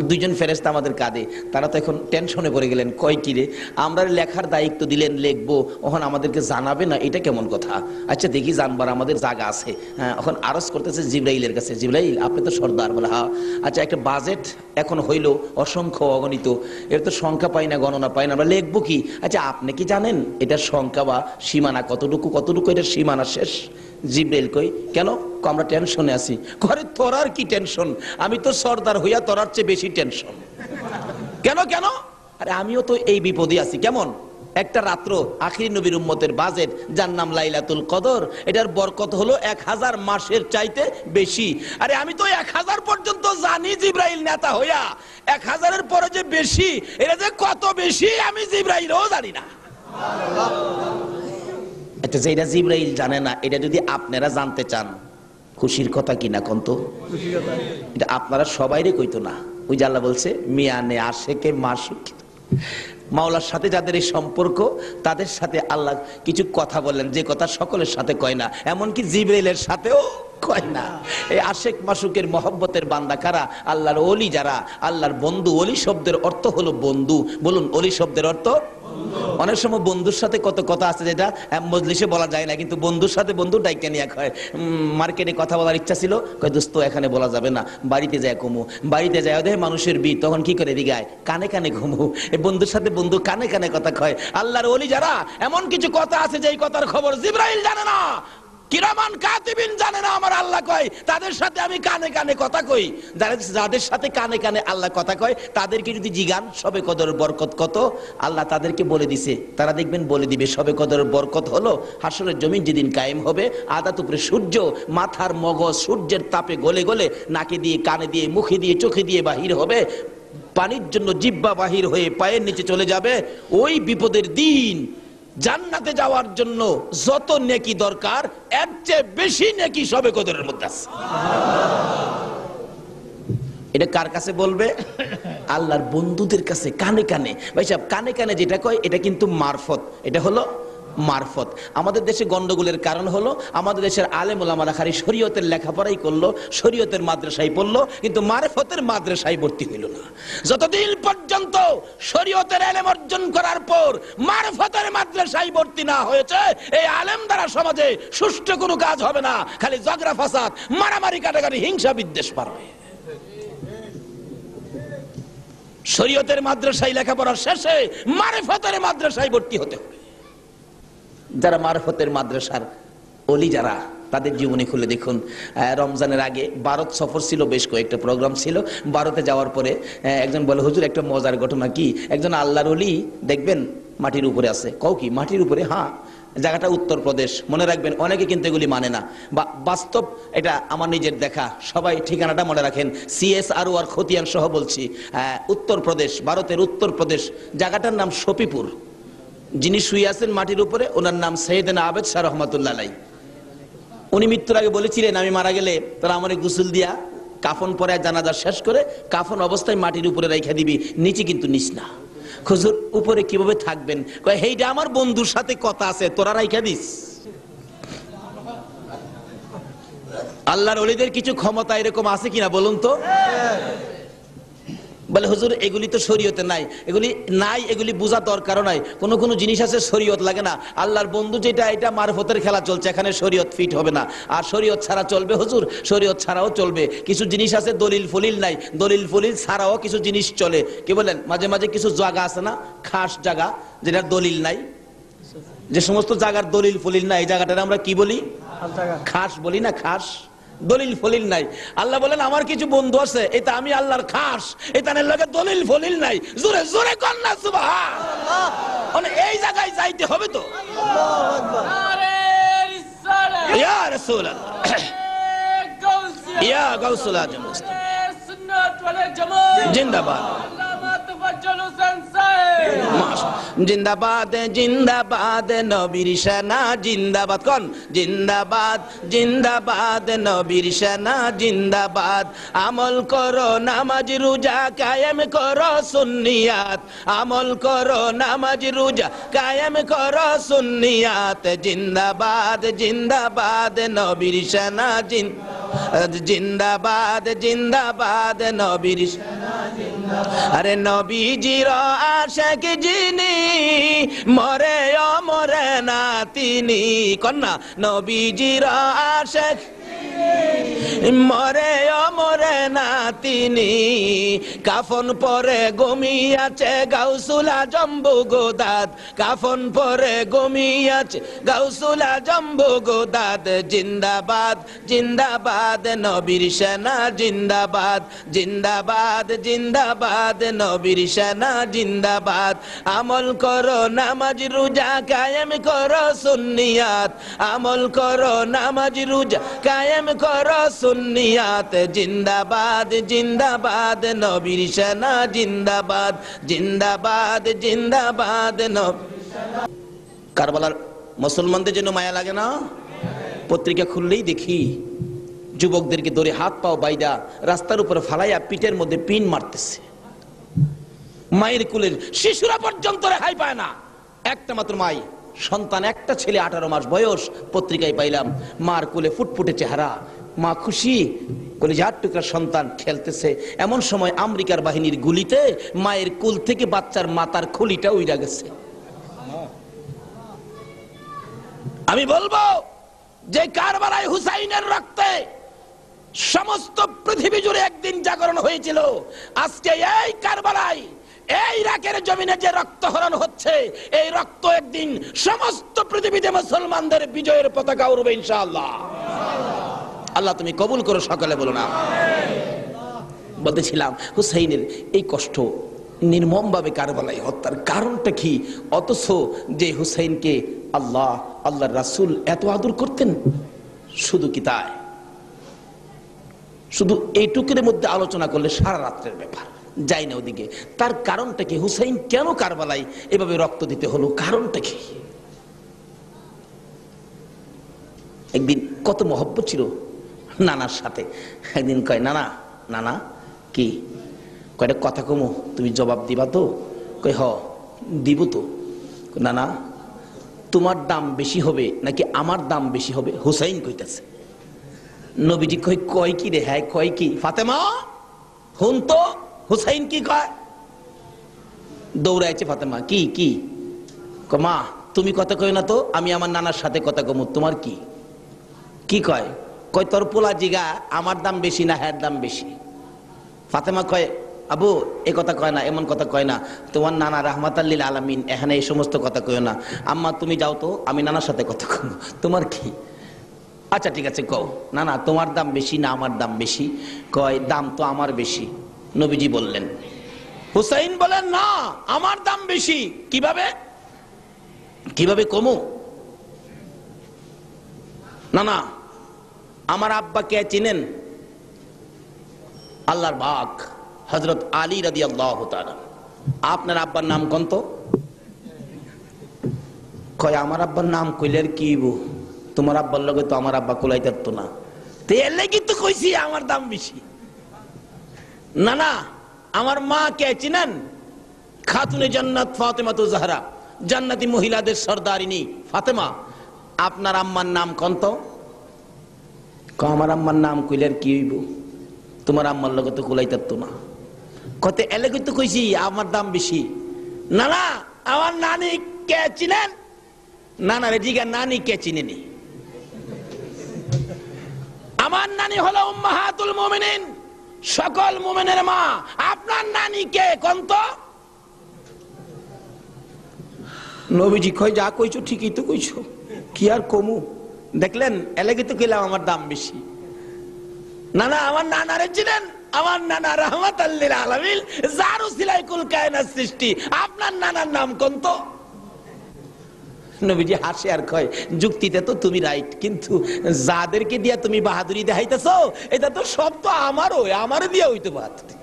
দুইজন ফেরেশতা আমাদের কাঁধে, তারা তো এখন টেনশনে পড়ে গেলেন, কয় কি রে, আমরা লেখার দায়িত্ব দিলেন, লিখবো, ওখানে আমাদেরকে জানাবে না, এটা কেমন কথা? আচ্ছা দেখি, জানবার আমাদের জায়গা আছে। হ্যাঁ, এখন আরজ করতেছে জিবরাইলের কাছে, জিবরাইল আপনি তো সর্দার। বলে হ্যাঁ। আচ্ছা একটা বাজেট এখন হইল অসংখ্য অগণিত, এর তো সংখ্যা পাই না, গণনা পাই না, আমরা লিখবো কি? আচ্ছা আপনি কি জানেন এটার সংখ্যা বা সীমানা কতটুকু, কতটুকু এটার সীমানা শেষ? জিবরাইল কই, কেন? আমরা টেনশনে আছি। করে তোর আর কি টেনশন, আমি তো সর্দার হইয়া তোরার চেয়ে বেশি টেনশন। কেন কেন? আরে আমিও তো এই বিপদে আছি। কেমন? একটা রাত্র আখিরি নবীর উম্মতের বাজেট, যার নাম লাইলাতুল কদর, এটার বরকত হলো 1000 মাসের চাইতে বেশি। আরে আমি তো 1000 পর্যন্ত জানি জিবরাইল নেতা হইয়া, 1000-এর পরে যে বেশি, এটা যে কত বেশি আমি জিবরাইলও জানি না। এটা যেটা জিবরাইল জানে না, এটা যদি আপনারা জানতে চান, খুশির কথা কিনা কন্ত? এটা আপনারা সবাইরে কইতো না। ওই যে আল্লাহ বলছে, মিয়ানে আশেকে মাসুক, মাওলার সাথে যাদের এই সম্পর্ক, তাদের সাথে আল্লাহ কিছু কথা বললেন, যে কথা সকলের সাথে কয় না, এমনকি জিবরাইলের সাথেও কয় না। এই আশেক মাসুকের মহব্বতের বান্দা কারা? আল্লাহর ওলি যারা, আল্লাহর বন্ধু। ওলি শব্দের অর্থ হলো বন্ধু। বলুন, ওলি শব্দের অর্থ? অনেক সময় বন্ধুর সাথে কত কথা আছে যেটা মজলিসে বলা যায় না, কিন্তু বন্ধুর সাথে বন্ধু ডাইকা নিয়ে হয়। মার্কেটে কথা বলার ইচ্ছা ছিল, কয় দোস্ত এখানে বলা যাবে না, বাড়িতে যায় কমু। বাড়িতে যায় দেখে মানুষের বি, তখন কি করে দিগায়, কানে কানে ঘুমু। এই বন্ধুর সাথে বন্ধু কানে কানে কথা কয়। আল্লাহর ওলি যারা, এমন কিছু কথা আছে যেই কথার খবর জিবরাইল জানে না, কিরামান কাতিবিন জানে না, আমার আল্লাহ কয় তাদের সাথে আমি কানে কানে কথা কই। যাদের সাথে কানে কানে আল্লাহ কথা কয়, তাদেরকে যদি জিগান সবে কদরের বরকত কত, আল্লাহ তাদেরকে বলে দিছে। তারা দেখবেন বলে দিবে সবে কদরের বরকত হলো, হাসরের জমিন যেদিন কায়েম হবে, আদাত উপরে সূর্য, মাথার মগজ সূর্যের তাপে গলে গলে নাকে দিয়ে, কানে দিয়ে, মুখে দিয়ে, চোখে দিয়ে বাহির হবে, পানির জন্য জিহ্বা বাহির হয়ে পায়ের নিচে চলে যাবে। ওই বিপদের দিন জান্নাতে যাওয়ার জন্য যত নেকি দরকার, এর চেয়ে বেশি নেকি সবে কদরের মধ্যে আছে। এটা কার কাছে বলবে? আল্লাহর বন্ধুদের কাছে, কানে কানে। ভাই সাহেব, কানে কানে যেটা কয় এটা কিন্তু মারফত, এটা হলো মারফত। আমাদের দেশে গন্ডগোলের কারণ হলো আমাদের দেশের আলেম ওলামারা খালি শরীয়তের লেখাপড়াই করলো, শরীয়তের মাদ্রাসায় পড়লো, কিন্তু মারফতের মাদ্রাসায় ভর্তি হইল না। যতদিন পর্যন্ত শরীয়তের ইলম অর্জন করার পর মারফতের মাদ্রাসায় ভর্তি না হয়েছে, এই আলেম দ্বারা সমাজে সুষ্ঠু কোনো কাজ হবে না, খালি ঝগড়া ফাসাদ, মারামারি, কাটাকাটি, হিংসা বিদ্বেষ পারবে। শরীয়তের মাদ্রাসায় লেখাপড়ার শেষে মারফতের মাদ্রাসায় ভর্তি হতে হবে। যারা মারফতের মাদ্রাসার ওলি যারা, তাদের জীবনী খুলে দেখুন। রমজানের আগে ভারত সফর ছিল, বেশ কয়েকটা প্রোগ্রাম ছিল। ভারতে যাওয়ার পরে একজন বলে, হুজুর একটা মজার ঘটনা কি, একজন আল্লাহর ওলি দেখবেন মাটির উপরে আছে। কও কি মাটির উপরে? হ্যাঁ, জায়গাটা উত্তরপ্রদেশ। মনে রাখবেন, অনেকে কিন্তু এগুলি মানে না, বা বাস্তব, এটা আমার নিজের দেখা। সবাই ঠিকানাটা মনে রাখেন, CSR আর খতিয়ান সহ বলছি। উত্তরপ্রদেশ, ভারতের উত্তরপ্রদেশ, জায়গাটার নাম শফিপুর। যিনি শুয়ে আছেন মাটির উপরে, ওনার নাম সৈয়দনা আবেদ শাহ রহমাতুল্লাহ আলাইহি। উনি মৃত্যুর আগে বলেছিলেন, আমি মারা গেলে তোরা আমার গোসল দিয়া কাফন পরে জানাজা শেষ করে কাফন অবস্থায় মাটির উপরে রাইখা দিবি, নিচে কিন্তু নিস না। হুজুর উপরে কিভাবে থাকবেন? কয় এইটা আমার বন্ধুর সাথে কথা আছে, তোরা রাইখা দিস। আল্লাহর ওলিদের কিছু ক্ষমতা এরকম আছে কিনা বলুন তো? বলে হুজুর এগুলি তো শরীয়তে নাই, এগুলি নাই, এগুলি বোঝা দরকার নাই। কোন কোন জিনিস আছে শরীয়ত লাগে না। আল্লাহর বন্ধু যেটা, এটা মারফতের খেলা চলছে, এখানে শরীয়ত ফিট হবে না। আর শরীয়ত ছাড়া চলবে হুজুর? শরীয়ত ছাড়াও চলবে। কিছু জিনিস আছে দলিল ফলিল নাই, দলিল ফলিল ছাড়াও কিছু জিনিস চলে। কি বলেন? মাঝে মাঝে কিছু জায়গা আছে না, খাস জায়গা, যেটা দলিল নাই। যে সমস্ত জায়গার দলিল ফলিল নাই, এই জায়গাটা আমরা কি বলি? খাস বলি না, খাস, দলিল ফলিল নাই। আল্লাহ বলেন আমার কিছু বন্ধু আছে, এটা আমি আল্লাহর খাস, এটা লাগে দলিল ফলিল নাই। জোরে জোরে কর না সুবহানাল্লাহ। মানে এই জায়গায় যাইতে হবে তো। ইয়া রাসূলুল্লাহ, ইয়া গাউসুল আজম জিন্দাবাদ, জিন্দাবাদ জিন্দাবাদ নবীর সেনা জিন্দাবাদ। কোন জিন্দাবাদ? জিন্দাবাদ নবীর সেনা জিন্দাবাদ। আমল করো নামাজ রোজা কায়েম করো সুন্নিয়াত, আমল করো নামাজ রোজা কায়েম করো সুন্নিয়াত। জিন্দাবাদ জিন্দাবাদ নবীর সেনা জিন্দাবাদ, জিন্দাবাদ নবীর সেনা জিন্দাবাদ। আরে নবীজির আশিক যিনি, মরে মরে না তিনি। কন্যা নবীজির আশিক মরে মরে না তিনি। কাফন পরে ঘুমিয়াছে গাউসুল আজম বগদাদ, কাফন পরে ঘুমিয়াছে গাউসুল আজম বগদাদ। জিন্দাবাদ জিন্দাবাদ নবীর সেনা জিন্দাবাদ, জিন্দাবাদ জিন্দাবাদ নবীর সেনা জিন্দাবাদ। আমল করো নামাজ রোজা কায়েম করো সুন্নিয়াত, আমল করো নামাজ রোজা কায়েম করো সুন্নিয়াত। জিন্দাবাদ জিন্দাবাদ নবীর সেনা জিন্দাবাদ, জিন্দাবাদ জিন্দাবাদ নবীর সেনা। কারবালার মুসলমানদের জন্য মায়া লাগে না? পত্রিকা খুললেই দেখি যুবকদেরকে ধরে হাত পাও বাইদা রাস্তার উপরে ফালাইয়া পিঠের মধ্যে পিন মারতেছে। মায়ের কুলের শিশুরা পর্যন্ত রেহাই পায় না। একটা মাত্র মাই সন্তান, একটা ছেলে 18 মাস বয়স, পত্রিকায় পাইলাম। মার কোলে ফুটফুটে চেহারা, মা খুশি, কলিজার টুকরা সন্তান খেলতেছে। এমন সময় আমেরিকার বাহিনীর গুলিতে মায়ের কুল থেকে বাচ্চার মাথার খুলিটা উইরা গেছে। আমি বলবো যে কারবালায় হুসাইনের রক্তে সমস্ত পৃথিবী জুড়ে একদিন জাগরণ হয়েছিল। আজকে এই কারবালায়, এই ইরাকের জমিনে যে রক্তহরণ হচ্ছে, এই রক্ত একদিন সমস্ত পৃথিবীতে মুসলমানদের বিজয়ের পতাকা উড়বে ইনশাআল্লাহ। আল্লাহ তুমি কবুল করো, সকলে বলো না। বলতেছিলাম হুসাইনের এই কষ্ট, নির্মম ভাবে কারবালায় হত্যার কারণটা কি? অথচ যে হুসাইনকে আল্লাহর রাসূল এত আদর করতেন, শুধু কি তাই? শুধু এইটুকুর মধ্যে আলোচনা করলে সারা রাত্রের ব্যাপার, যাই না ওদিকে। তার কারণটা কি? হুসাইন কেন কারবালায় এভাবে রক্ত দিতে হলো, কারণটা কি? একদিন কত মহব্বত ছিল নানার সাথে। একদিন কয়, নানা নানা কি? কয়টা কথা কমো, তুমি জবাব দিবা তো? কয় হ দিব তো। নানা তোমার দাম বেশি হবে নাকি আমার দাম বেশি হবে? হুসাইন কইতেছে। নবীজি কই কয় কি রে? হ্যাঁ কয় কি? ফাতেমা হুন তো হুসাইন কি কয়। দৌড়াইছে ফাতেমা, কি কি? মা তুমি কথা কই না তো, আমি আমার নানার সাথে কথা কমু। তোমার কি কি কয়? কয় তোর পোলা জিগা আমার দাম বেশি না হ্যার দাম বেশি। ফাতেমা কয় আবু এ কথা কয় না, এমন কথা কয় না, তোমার নানা রাহমাতাল্লিল আলামিন, এখানে এই সমস্ত কথা কয় না। আম্মা তুমি যাও তো, আমি নানার সাথে কথা কমু। তোমার কি? আচ্ছা ঠিক আছে কও। না না তোমার দাম বেশি না আমার দাম বেশি? কয় দাম তো আমার বেশি। নবীজি বললেন, হুসাইন বলেন না আমার দাম বেশি। কিভাবে কিভাবে কমু? না না আমার আব্বাকে চিনেন? আল্লাহর বাক হযরত আলী রাদিয়াল্লাহু তাআলা। আপনার আব্বার নাম কোন তো? কয় আমার আব্বার নাম কইলের কি বউ, তোমার আব্বার লগে তো আমার আব্বা কোলাইতে পারতো না, তো এর লাগি তো কইছি আমার দাম বেশি। না না আমার মা কে চিনেন? খাতুনে জান্নাত ফাতেমাতুজ জাহরা, জান্নাতি মহিলাদের সরদারিনী ফাতেমা। আপনার আম্মার নাম কোন তো? আমার আম্মার নাম কইলের কি হইব, তোমার আম্মার লগে তো কোলাইতে পারতো না, কত এলাকা তো কইছি আমার দাম বেশি। না না আমার নানি কে চিনেন? নানা রে জিগা নানি কে চিনেনি? আমার নানি হলো উম্মাহাতুল মুমিনিন, সকল মুমিনের মা। আপনার নানি কে কোন তো? নবীজি কয় যা কইছো ঠিকই তো কইছো, কি আর কমু? দেখলেন এলাকা তো কইলাম আমার দাম বেশি। না না আমার নানারে চিনেন? আমার নানা রাহমাতাল্লিল আলামিন, যার উসিলায় কুল কায়নাত সৃষ্টি। আপনার নানার নাম কোন তো? নবীজি হাসে আর কয় যুক্তিতে তো তুমি রাইট, কিন্তু যাদেরকে দিয়া তুমি বাহাদুরি দেখাইতেছো এটা তো সব তো আমারও দিয়া হইতে পারে।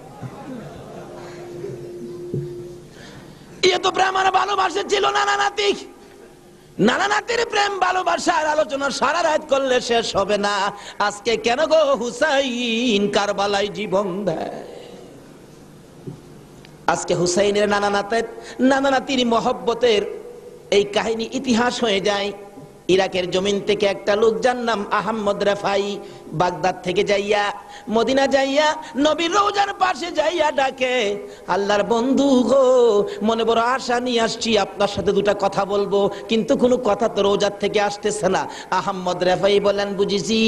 এ তো প্রেম আর ভালোবাসা ছিল নানা নাতি। নানা নাতির প্রেম ভালোবাসার আলোচনা সারা রাত করলে শেষ হবে না। আজকে কেন গো হুসাইন কারবালায় জীবন দেয়? আজকে হুসাইনের নানা নাতির মহব্বতের এই কাহিনী ইতিহাস হয়ে যায়। ইরাকের জমিন থেকে একটা লোক যার নাম আহমদ রেফাই, বাগদাদ থেকে যাইয়া মদিনা যাইয়া নবীর রওজার পাশে যাইয়া ডাকে, আল্লাহর বন্ধু গো মনে বড় আশা নিয়ে আসছি, আপনার সাথে দুটা কথা বলবো, কিন্তু কোনো কথা তো রওজার থেকে আসতেছে না। আহমদ রেফাই বলেন বুঝেছি,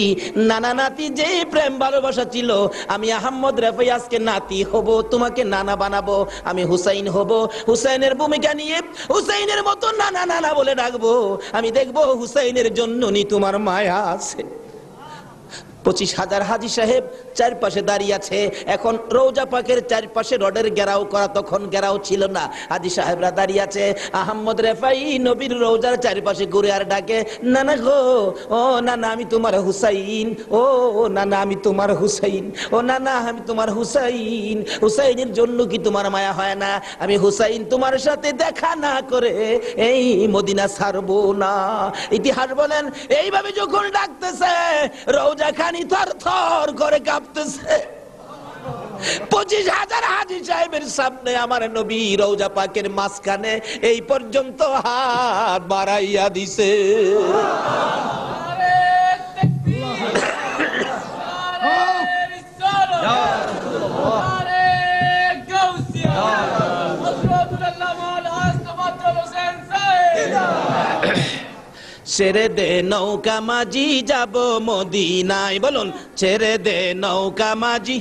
নানা নাতি যে প্রেম ভালোবাসা ছিল, আমি আহমদ রেফাই আজকে নাতি হব, তোমাকে নানা বানাবো, আমি হুসাইন হব, হুসাইনের ভূমিকা নিয়ে হুসাইনের মতো নানা নানা বলে ডাকবো, আমি দেখবো হুসাইনের জন্য নি তোমার মায়া আছে। 25,000 হাজী সাহেব চারপাশে দাঁড়িয়ে আছে। এখন রওজা পাকের চারপাশে রডের ঘেরাও করা, তখন ঘেরাও ছিল না। হাজী সাহেবরা দাঁড়িয়ে আছে। আহমদ রেফাই নবীর রওজার চারপাশে ঘুরে আর ডাকে, নানা গো, ও নানা আমি তোমার হুসাইন, ও নানা আমি তোমার হুসাইন, ও নানা আমি তোমার হুসাইন, হুসাইনের জন্য কি তোমার মায়া হয় না? আমি হুসাইন তোমার সাথে দেখা না করে এই মদিনা ছাড়বো না। ইতিহাস বলেন এইভাবে যখন ডাকতেছে রওজা খানি থর থর করে কাঁপতেছে। 25,000 হাজী সাহেবের সামনে আমার নবী রওজা পাকের মাঝখানে এই পর্যন্ত হাত বাড়াইয়া দিছে। ছেড়ে দে নৌকা মাঝি যাব মদিনায়, বলুন ছেড়ে দে নৌকা মাঝি,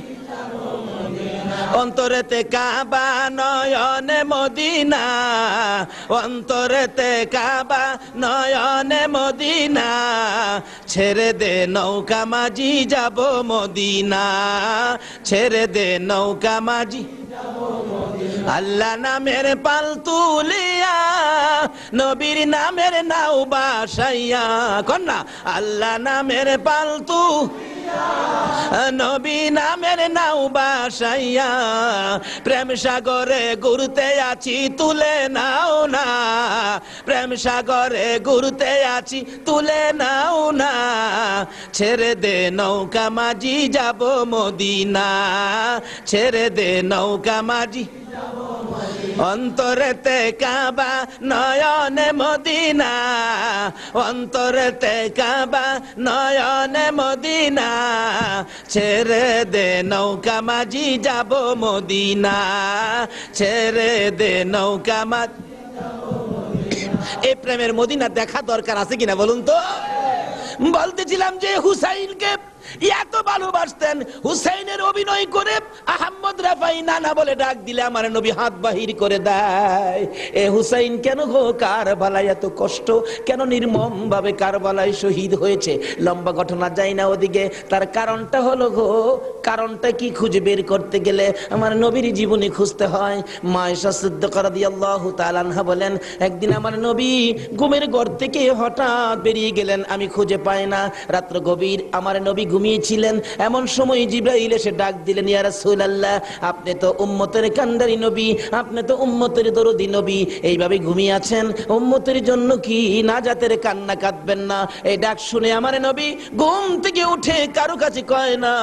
অন্তরেতে কাবা নয়নে মদিনা, অন্তরেতে কাবা নয়নে মদিনা, ছেড়ে দে নৌকা মাঝি যাব মদিনা, ছেড়ে দে নৌকা মাঝি। আল্লাহ নামের পাল তুলিয়া নবীর নামের নাও বাসাইয়া, কন্যা আল্লাহ নামের পাল নবী নামের নাও বাসাইয়া, প্রেম সাগরে ঘুরতে আছি তুলে নাও না, প্রেম সাগরে ঘুরতে আছি তুলে নাও না, ছেড়ে দে নৌকা মাঝি যাব মদিনা, ছেড়ে দে নৌকা মাঝি। অন্তরেতে কাবা নয়নে মদিনা, অন্তরেতে কাবা নয়নে মদিনা, ছেড়ে দে নৌকা মাঝি যাব মদিনা, ছেড়ে দে নৌকা মাঝি। এই প্রেমের মদিনা দেখা দরকার আছে কিনা বলুন তো। বলতেছিলাম যে হুসাইনকে এত ভালোবাসতেন, হুসাইনের অভিনয় করে আহমদ রাফাই নানা বলে ডাক দিলে আমার নবী হাত বাহির করে দেয়। এ হুসাইন কেন গো কারবালায় এত কষ্ট, কেন নির্মম ভাবে কারবালায় শহীদ হয়েছে? লম্বা ঘটনা যাই না ওদিকে, তার কারণটা হলো গো, কারণটা কি খুঁজে বের করতে গেলে আমার নবীর জীবনী খুঁজতে হয়। মা আয়েশা সিদ্দিকা রাদিয়াল্লাহু তাআলা আনহা বলেন, একদিন আমার নবী ঘুমের ঘর থেকে হঠাৎ বেরিয়ে গেলেন, আমি খুঁজে পাই না। রাত্র গভীর, আমার নবী ঘুমিয়েছিলেন। এমন সময় জিবরাইল এসে ডাক দিলেন, ইয়া রাসূলুল্লাহ, আপনি তো উম্মতের কান্ডারি নবী, আপনি তো উম্মতের দরদি নবী, এইভাবে ঘুমিয়ে আছেন, উম্মতের জন্য কি নাজাতের কান্না কাঁদবেন না? এই ডাক শুনে আমার নবী ঘুম থেকে উঠে কারো কাছে কয় না,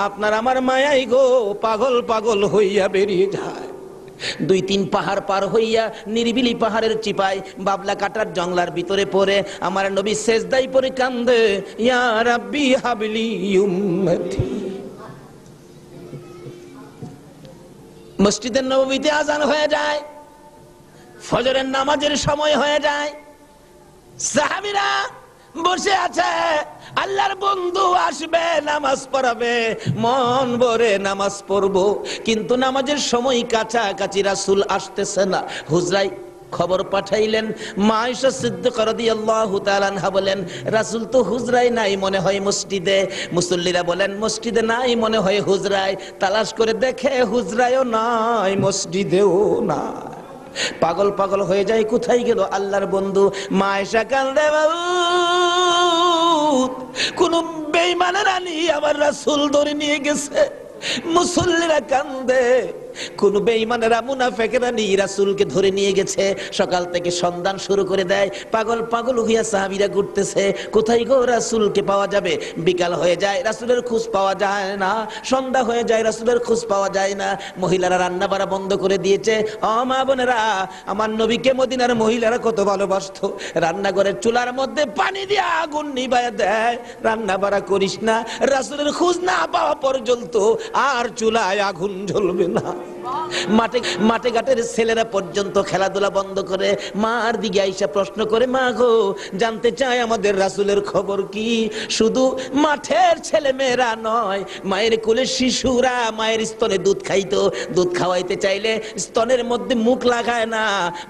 আপনার আমার মায়াই গো পাগল পাগল হইয়া বেরিয়ে যায়। 2-3 পাহাড় পার হইয়া নিরিবিলি পাহাড়ের চিপায় বাবলা কাটার জঙ্গলার ভিতরে পড়ে আমার নবী সেজদায় পড়ে কান্দে, ইয়া রাব্বি হাবলি উম্মতি। মসজিদের নববীতে আজান হয়ে যায়, ফজরের নামাজের সময় হয়ে যায়, সাহাবীরা বসে আছে, আল্লাহর বন্ধু আসবে নামাজ পড়াবে, মন ভরে নামাজ পড়বো, কিন্তু নামাজের সময় কাছাকাছি রাসূল আসতেছে না। হুজরাই খবর পাঠাইলেন, মা আয়েশা সিদ্দিকা রাদিয়াল্লাহু তাআলা আনহা বলেন, রাসূল তো হুজরাই নাই, মনে হয় মসজিদে। মুসল্লিরা বলেন, মসজিদে নাই মনে হয় হুজরায়। তালাশ করে দেখে হুজরায়ও নাই, মসজিদেও নাই। পাগল পাগল হয়ে যায়, কোথায় গেল আল্লাহর বন্ধু? মা আয়েশা কান্দে, কোন বেঈমানের আনি আমার রাসূল ধরে নিয়ে গেছে। মুসল্লিরা কান্দে, কোন বেঈমানেরা মুনাফিকেরা নিয়ে রাসূলকে ধরে নিয়ে গেছে। সকাল থেকে সন্ধান শুরু করে দেয়, পাগল পাগল হইয়া সাহাবীরা ঘুরতেছে, কোথায় গো রাসূলকে পাওয়া যাবে? বিকাল হয়ে যায়, রাসূলের খোঁজ পাওয়া যায় না। সন্ধ্যা হয়ে যায়, রাসূলের খোঁজ পাওয়া যায় না। মহিলারা রান্না বাড়া বন্ধ করে দিয়েছে। ও মা বোনেরা, আমার নবীকে মদিনার মহিলারা কত ভালোবাসতো। রান্নাঘরের চুলার মধ্যে পানি দিয়ে আগুন নিভায়া দেয়, রান্না বাড়া করিস না, রাসূলের খোঁজ না পাওয়া পর্যন্ত আর চুলায় আগুন জ্বলবে না। মাঠে ঘাটের ছেলেরা পর্যন্ত খেলাধুলা বন্ধ করে মার দিকে আইসা প্রশ্ন করে, মা গো, জানতে চায় আমাদের রাসূলের খবর কি? শুধু মাঠের ছেলে মেয়েরা নয়, মায়ের কোলে শিশুরা মায়ের স্তনে দুধ খাইতো, দুধ খাওয়াইতে চাইলে স্তনের মধ্যে মুখ লাগায় না,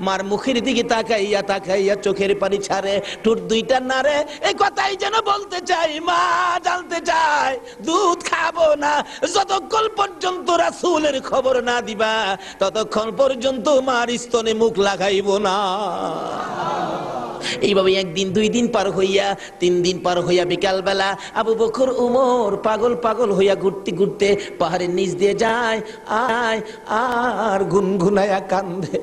মার মুখের দিকে তাকাইয়া তাকাইয়া চোখের পানি ছাড়ে, ঠোঁট দুইটা নাড়ে। এই কথাই যেন বলতে চাই, মা জানতে চায় দুধ খাবো না, যতক্ষণ পর্যন্ত রাসূলের খবর না দিবা ততক্ষণ পর্যন্ত মার স্তনে মুখ লাগাইব না। এইভাবে 1 দিন 2 দিন পার হইয়া 3 দিন পার হইয়া বিকাল বেলা আবু বকর উমর পাগল পাগল হইয়া ঘুরতে ঘুরতে পাহাড়ের নিচ দিয়ে যায়, আয় আর গুনগুনায়া কান্দে।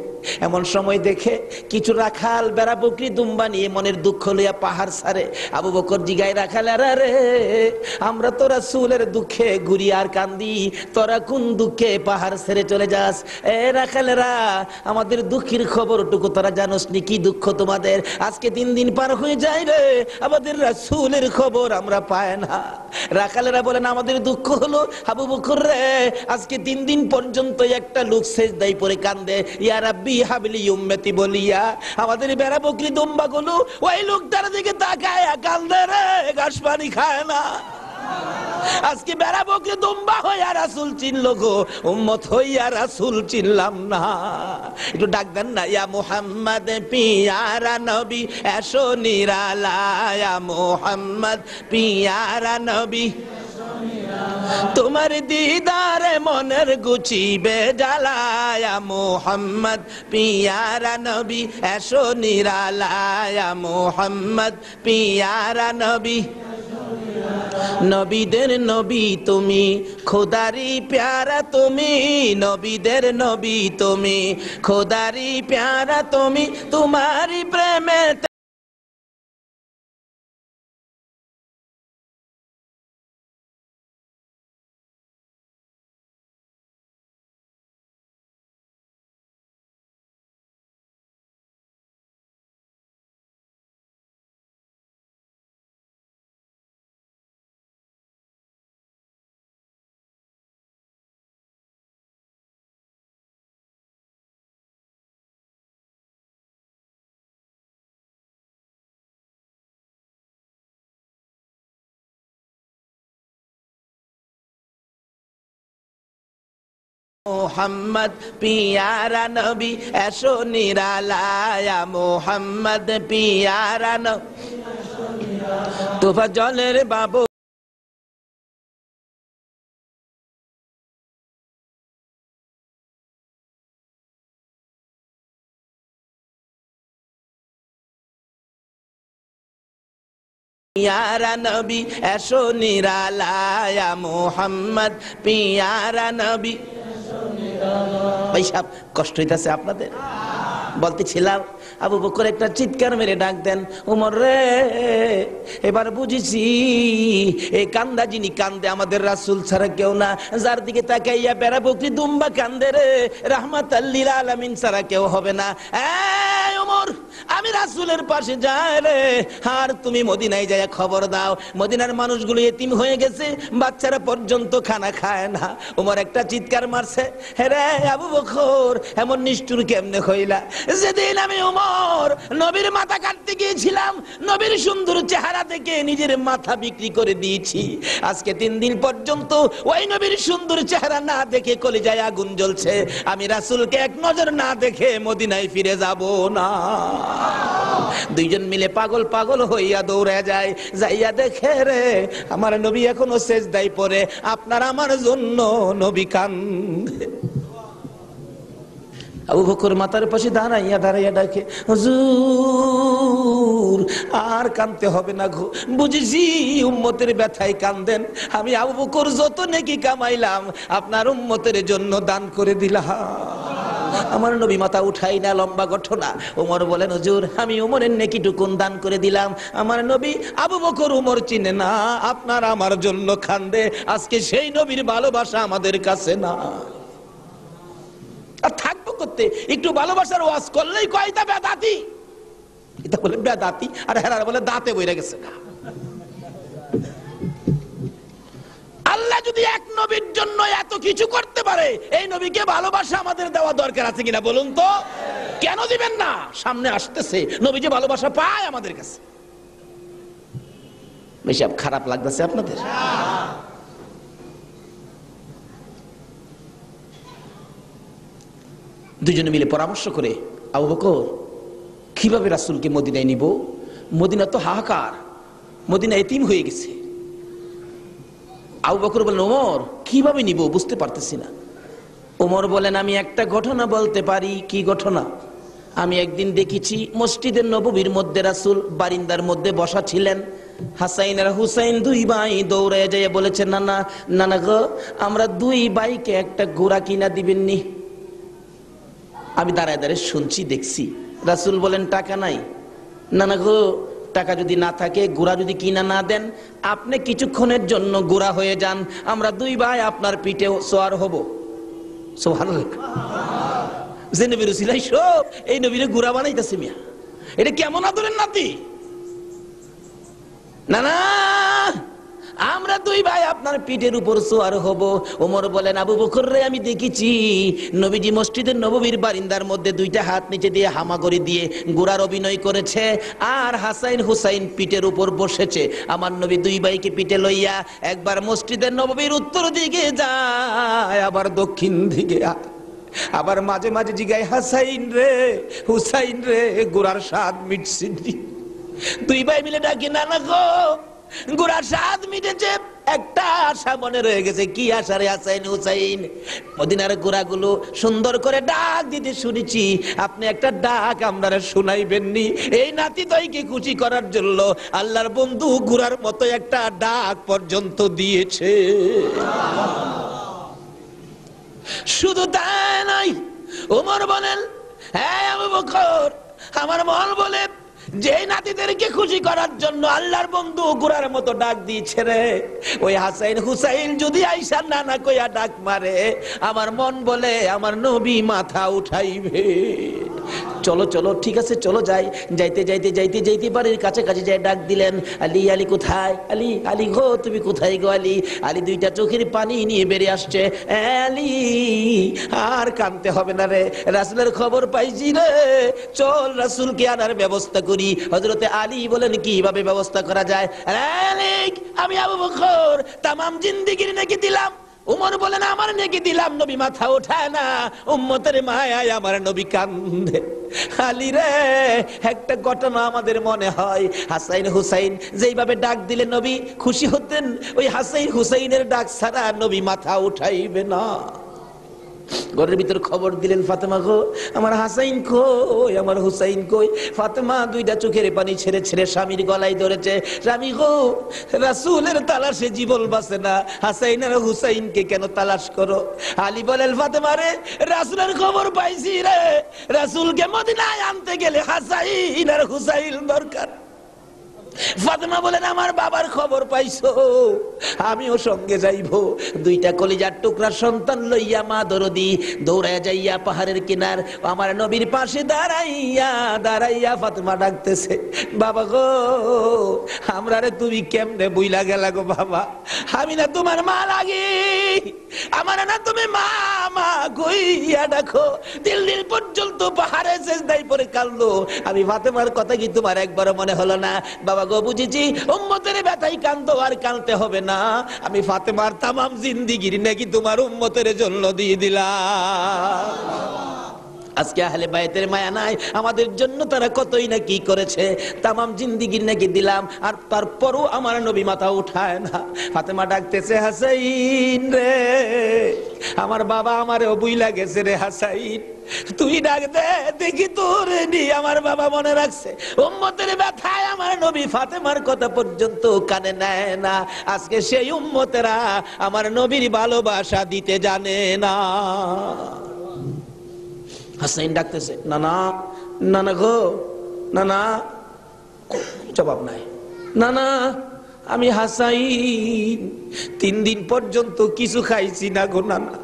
এমন সময় দেখে কিছু রাখাল বেড়া বকরি দুম্বা নিয়ে মনের দুঃখ লইয়া পাহাড় ছাড়ে। আবু বকর জিগায়, রাখাল রে, আমরা তো রাসূলের দুঃখে ঘুরি আর কান্দি, তোরা কোন দুঃখে পাহাড় ছেড়ে চলে যাস? এ রাখালেরা, আমাদের দুঃখের খবরটুকু তোরা জানোস নি? কি দুঃখ তোমাদের? আজকে 3 দিন পার হয়ে যায় রে, আমাদের রাসূলের খবর আমরা পাই না। রাখালেরা বলেন, আমাদের দুঃখ হলো আবু বকর রে, আজকে 3 দিন পর্যন্ত একটা লোক সেজদায় পড়ে কান্দে, ইয়া রাব্বি হাবলি উম্মতি বলিয়া। আমাদের বেড়া বকরি দুম্বা গুলো ওই লোকটার দিকে তাকায় কান্দে রে, ঘাস পানি খায় না। আজকে বেড়া বকরি দুম্বা হইয়া রাসূল চিনলো গো, উম্মত হইয়া রাসূল চিনলাম না। একটু ডাক দেন না, ইয়া মুহাম্মদ পিয়ারা নবী এসো নিরালায়, ইয়া মুহাম্মদ পিয়ারা নবী তোমার দিদারে মনের গুচিবে জ্বালায়া, মুহাম্মদ পিয়ারা নবী এসো নিরালায়া, মুহাম্মদ পিয়ারা নবী। নবীদের নবী তুমি, খোদারি প্যারা তুমি, নবীদের নবী তুমি, খোদারি প্যারা তুমি, তোমারি প্রেমে মোহাম্মদ পিয়ারা নবী এসো নিরালায়া মোহাম্মদ পিয়ারা নবী তোফা জলের বাবু পিয়ারা নবী এসো নিরালায়া মোহাম্মদ পিয়ারা নবী। ভাই সাহেব কষ্ট হইতাছে আপনাদের? বলতেছিলাম আবু বকর একটা চিৎকার মেরে ডাক দেন, ওমর রে এবার বুঝেছি এই কান্দা যিনি কান্দে আমাদের রাসূল ছাড়া কেউ না, যার দিকে তাকাইয়া বেড়া বকরি দুম্বা কান্দে রে রাহমাতাল লিল আলামিন ছাড়া কেউ হবে না। এই ওমর আমি রাসূলের পাশে যাই রে, আর তুমি মদিনায় যাইয়া খবর দাও মদিনার মানুষগুলো এতিম হয়ে গেছে, বাচ্চারা পর্যন্ত খানা খায় না। ওমর একটা চিৎকার মারছে, রে আবু বকর এমন নিষ্ঠুর কেমনে হইলা? যেদিন আমি ওমর নবীর মাথা কাটতে গিয়েছিলাম, নবীর সুন্দর চেহারা দেখে নিজের মাথা বিক্রি করে দিয়েছি, আজকে 3 দিন পর্যন্ত ওই নবীর সুন্দর চেহারা না দেখে কলিজায় আগুন জ্বলছে। আমি রাসূলকে এক নজর না দেখে মদিনায় ফিরে যাব না। দুইজন মিলে পাগল পাগল হইয়া দৌড়ে যায়, যাইয়া দেখে রে আমার নবী এখনো সেজদায় পড়ে, আপনার আমার জন্য নবী কান্দে। আবু বকর মাথার পাশে দাঁড়াইয়া দাঁড়াইয়া ডাকে, হুজুর আর কাঁদতে হবে না গো, বুঝেছি উম্মতের ব্যথায় কান্দেন, আমি আবু বকর যত নেকি কামাইলাম আপনার উম্মতের জন্য দান করে দিলাম। আমার নবী মাথা উঠাই না, লম্বা ঘটনা। ওমর বলেন, হুজুর আমি ওমরের নেকিটুকুন দান করে দিলাম। আমার নবী আবু বকর ওমর চিনে না, আপনার আমার জন্য কান্দে, আজকে সেই নবীর ভালোবাসা আমাদের কাছে না। আর থাকবো করতে একটু ভালোবাসার ওয়াজ করলেই কয়টা বেদাতি, এটা বলে বেদাতি, আর হেরার বলে দাঁতে বইরা গেছে। আল্লাহ যদি এক নবীর জন্য এত কিছু করতে পারে, এই নবীকে ভালোবাসা আমাদের দেওয়া দরকার আছে কিনা বলুন তো? কেন দিবেন না? সামনে আসতেছে নবী যে ভালোবাসা পায় আমাদের কাছে। বেশি খারাপ লাগতেছে আপনাদের? দুজনে মিলে পরামর্শ করে আবু বকর কিভাবে রাসূলকে মদিনায় নিব, মদিনা তো হাহাকার, মদিনা এতিম হয়ে গেছে। আবু বকর বলেন, ওমর কিভাবে নিব বুঝতে পারতেছি না। ওমর বলেন, আমি একটা ঘটনা বলতে পারি। কি ঘটনা? আমি একদিন দেখেছি মসজিদের নববীর মধ্যে রাসূল বারিন্দার মধ্যে বসা ছিলেন, হাসাইন আর হুসাইন 2 ভাই দৌড়ে যায় বলেছে, নানা নানা গো আমরা 2 ভাইকে একটা ঘোড়া কিনা দিবেননি? আমি দাঁড়ায় দাঁড়ায় শুনছি দেখছি। রাসূল বলেন, টাকা নাই? নানা গো টাকা যদি না থাকে, ঘোড়া যদি কিনা না দেন, আপনি কিছুক্ষণের জন্য ঘোড়া হয়ে যান, আমরা 2 ভাই আপনার পিঠে সওয়ার হব। সুবহানাল্লাহ। যে নবীর উসিলাই সব এই নবীরে ঘোড়া বানাইতেছে মিয়া, এটা কেমন আদরের নাতি? না না আমরা 2 ভাই আপনার পিঠের উপর সওয়ার হব। ওমর বলেন, আবু বকর রে আমি দেখেছি নবীজি মসজিদের নববীর বারিন্দার মধ্যে 2টা হাত নিচে দিয়ে হামাগুড়ি দিয়ে ঘোড়ার অভিনয় করেছে, আর হাসাইন হুসাইন পিঠের উপর বসেছে। আমার নবী 2 ভাইকে পিঠে লইয়া একবার মসজিদের নববীর উত্তর দিকে যায়, আবার দক্ষিণ দিকে, আবার মাঝে মাঝে জিগায়, হাসাইন রে হুসাইন রে ঘোড়ার স্বাদ মিটছে। 2 ভাই মিলে ডাকি, নানা গো ঘোড়ার স্বাদ মিটেছে, একটা আশা মনে রয়ে গেছে। কি আশা রে হাসাইন হুসাইন? মদিনার ঘোড়াগুলো সুন্দর করে ডাক দিতে শুনেছি, আপনি একটা ডাক আমরা শুনাইবেননি? এই নাতি দইকে খুশি করার জন্য আল্লাহর বন্ধু ঘোড়ার মতো একটা ডাক পর্যন্ত দিয়েছে। শুধু তাই নয়, ওমর বলেন, হ্যাঁ আবু বকর আমার মন বলে যে নাতিদেরকে খুশি করার জন্য আল্লাহর বন্ধু ঘোড়ার মতো ডাক দিয়েছে রে, ওই হাসাইন হুসাইন যদি আইসা নানা কইয়া ডাক মারে, আমার মন বলে আমার নবী মাথা উঠাইবে। চলো চলো ঠিক আছে চলো যাই। যাইতে যাইতে যাইতে যাইতে বাড়ির কাছাকাছি যাই ডাক দিলেন, আলী আলী কোথায়? আলী আলী গো তুমি কোথায় গো? আলী আলী 2টা চোখের পানি নিয়ে বেরিয়ে আসছে। আলী আর কাঁদতে হবে না রে, রাসূলের খবর পাইছি রে, চল রাসূলকে আনার ব্যবস্থা করি। হযরতে আলী বলেন, কিভাবে ব্যবস্থা করা যায়? আলী আমি আবু বকর তামাম জিন্দেগির নাকি দিলাম উমর বলেন আমার নেকি দিলাম, নবী মাথা ওঠায় না, উম্মতের মায়ায় আমার নবী কান্দে। আলী রে, একটা ঘটনা আমাদের মনে হয়, হাসাইন হুসাইন যেইভাবে ডাক দিলে নবী খুশি হতেন, ওই হাসাইন হুসাইনের ডাক ছাড়া নবী মাথা উঠাইবে না। ঘরের ভিতর খবর দিলেন, ফাতেমা গো, আমার হাসাইন কই, আমার হুসাইন কই? ফাতেমা দুইটা চোখের পানি ছেড়ে ছেড়ে স্বামীর গলায় ধরেছে, স্বামী গো, রাসূলের তালাশে জীবন বাঁচে না, হাসাইন আর হুসাইনকে কেন তালাশ করো? আলী বলেন, ফাতেমা রে, রাসূলের খবর পাইছি রে, রাসূলকে মদিনায় আনতে গেলে হাসাইন আর হুসাইন দরকার। ফাতেমা বলেন, আমার বাবার খবর পাইছো, আমিও সঙ্গে যাইবো। দুইটা কলিজার টুকরা সন্তান লইয়া মা দরদি দৌড়ায় যাইয়া পাহাড়ের কিনার আমার নবীর পাশে দাঁড়াইয়া দাঁড়াইয়া ফাতেমা ডাকতেছে, বাবা গো, আমরা রে তুমি কেমনে বুইলা গেলা গো বাবা, আমি না তোমার মা লাগি, আমার না তুমি মা মা কইয়া ডাকো। দিল পর্যন্ত পাহাড়ে সেজদায় পড়ে কাঁদলো। আমি ফাতেমার কথা কি তোমার একবারও মনে হলো না? বাবা গো, বুঝেছি উম্মতের ব্যথাই কাঁদো, আর কাঁদতে হবে না, আমি ফাতেমার তামাম জিন্দিগির নাকি তোমার উম্মতের জন্য দিয়ে দিলাম। আজকে আহলে বাইতের মায়া নাই আমাদের জন্য, তারা কতই না কি করেছে, তামাম জিন্দিগির নাকি দিলাম, আর তারপরও আমার নবী মাথা উঠায় না। ফাতেমা ডাকতেছে, হাসাইন রে, আমার বাবা আমারে বুইলা গেছে রে, হাসাইন তুই ডাক দে দেখি তোর নি আমার বাবা মনে রাখছে। উম্মতের ব্যথায় আমার নবী ফাতেমার কথা পর্যন্ত কানে নেয় না। আজকে সেই উম্মতেরা আমার নবীর ভালোবাসা দিতে জানে না। হাসাইন ডাকতেছে, নানা নানা গো, নানা, জবাব নাই। নানা, আমি হাসাইন 3 দিন পর্যন্ত কিছু খাইছি না গো নানা,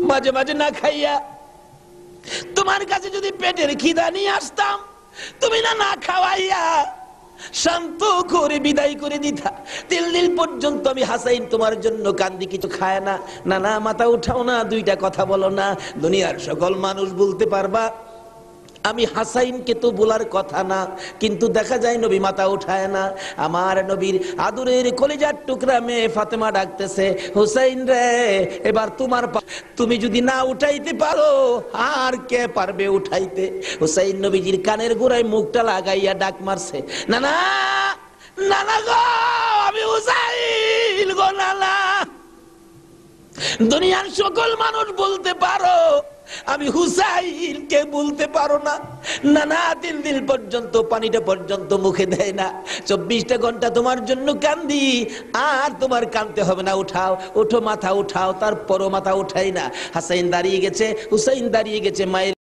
মাঝে মাঝে না খাইয়া তোমার কাছে যদি পেটের খিদা নিয়ে আসতাম, তুমি না না খাওয়াইয়া শান্ত করে বিদায় করে দিতা। 3 দিন পর্যন্ত আমি হাসাইন তোমার জন্য কান্দি, কিছু খায় না। নানা মাথা উঠাও না, দুইটা কথা বলো না, দুনিয়ার সকল মানুষ বলতে পারবা আমি হাসাইনকে তো বলার কথা না, কিন্তু দেখা যায় নবী মাথা উঠায় না। আমার নবীর আদরের কলিজার টুকরা মেয়ে ফাতেমা ডাকতেছে, হুসাইন রে, এবার তোমার, তুমি যদি না উঠাইতে পারো আর কে পারবে উঠাইতে? হুসাইন নবীজির কানের গোড়ায় মুখটা লাগাইয়া ডাক মারছে, নানা নানা গো, আমি হুসাইন গো নানা। দুনিয়ার সকল মানুষ বলতে পারো, আমি হুসাইন কে বলতে পারো না। নানা 3 দিন পর্যন্ত পানিটা পর্যন্ত মুখে দেয় না। 24টা ঘন্টা তোমার জন্য কান্দি, আর তোমার কাঁদতে হবে না, উঠাও উঠো, মাথা উঠাও। তারপরও মাথা উঠাই না। হাসাইন দাঁড়িয়ে গেছে, হুসাইন দাঁড়িয়ে গেছে মায়ের